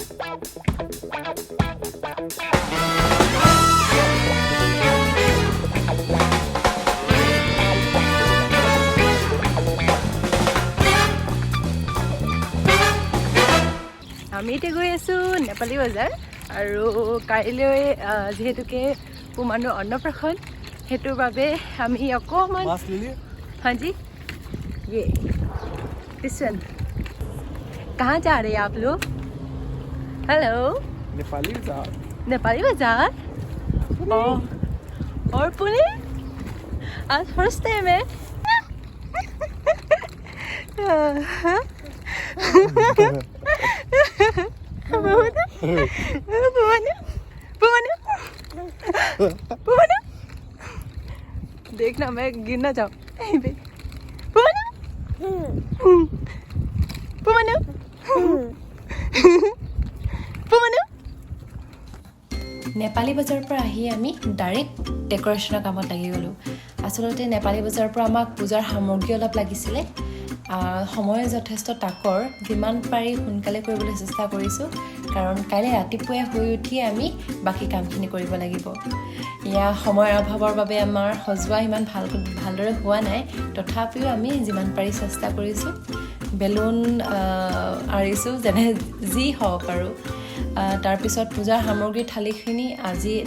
আমি এতিয়া গৈ আছোঁ নেপালী বজাৰ আৰু কাইলৈ যিহেতুকে পুমানুৰ অন্নপ্ৰাশন हेतु बाबे आमी अकमान हाँ जी ये लिसन कहाँ जा रहे हैं आप लोग हेलो नेपाली बाजार नेपाली और पुणे आज फर्स्ट टाइम है देखना मैं गिरना जाऊँ नेपाली बजार पर आही आमी डाइरेक्ट डेकोरेशনৰ কামত লাগি গলো আসলতে नेपाली बजार पर আমাক পূজাৰ সামগ্ৰী অলপ লাগিছিলে সময় যথেষ্ট তাকৰ যিমান পাৰি সোনকালে কৰিবলৈ চেষ্টা কৰিছো কাৰণ কাইলৈ ৰাতিপুৱাই হৈ উঠি আমি বাকি কামখিনি কৰিব লাগিব ইয়া সময়ৰ অভাৱৰ বাবে আমাৰ সজোৱা ইমান ভালদৰে হোৱা নাই তথাপিও আমি যিমান পাৰি চেষ্টা কৰিছো বেলুন আৰিছো যেনে যি হওক আৰু তাৰ পিছত পূজাৰ সামগ্ৰী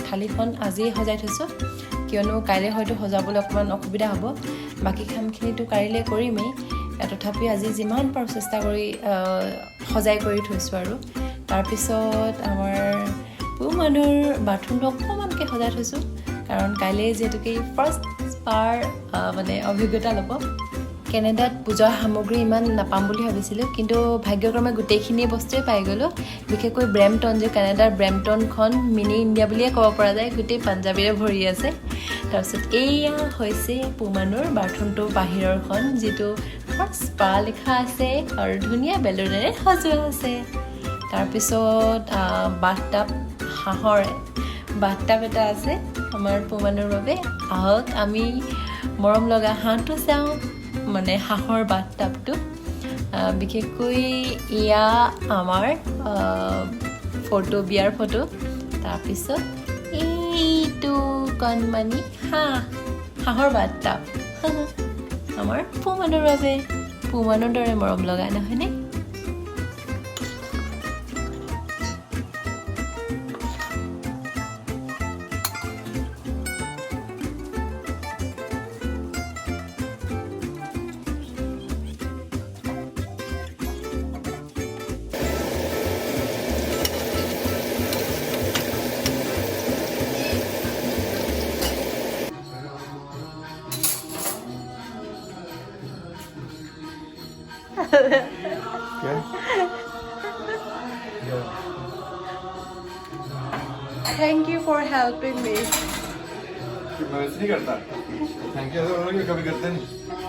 থালিখন আজি সজাই থৈছো কিয়নো কাইলৈ হয়তো সজাবলৈ অকমান অসুবিধা হ'ব বাকি কামখিনিটো কাইলৈ কৰিমেই তথাপি আজি যিমান পাৰো চেষ্টা কৰি সজাই কৰি থৈছো আৰু তাৰ পিছত আমাৰ পুমানুৰ বাথৰুমটো অকমানকে সজাই থৈছো কাৰণ কাইলৈ যেতুকে ফাৰ্ষ্ট পাৰ মানে অভিজ্ঞতা ল'ব কেনেডাত পূজাৰ সামগ্ৰী ইমান নাপাম বুলি ভাবিছিলো কিন্তু ভাগ্যক্ৰমে গোটেইখিনি বস্তুৱে পাই গলো বিশেষকৈ ব্ৰেম্পটন যে কানাডাৰ ব্ৰেম্পটনখন মিনি ইণ্ডিয়া বুলিয়ে ক'ব পৰা যায় গোটেই পাঞ্জাবীৰে ভৰি আছে তাৰপিছত এইয়া হৈছে পুমানুৰ বাথৰুমটো বাহিৰৰখন যিটো ফাৰ্ষ্ট পা লিখা আছে আৰু ধুনীয়া বেলুনেৰে সজোৱা আছে তাৰপিছত বাথটাব হাঁহৰ বাথটাব এটা আছে আমাৰ পুমানুৰ বাবে আহক আমি মৰম লগা হাঁহটো চাওঁ মানে হাঁহৰ বাথটাবটো বিশেষকৈ ইয়া আমাৰ বিয়াৰ ফটো তাৰপিছত এইটো কণমানি হাঁহৰ বাথটাব আমাৰ পুমানুৰ বাবে পুমানুৰ দৰে মৰম লগা নহয়নে Thank you for helping me. मैं नहीं करता थैंक यू कभी करते नहीं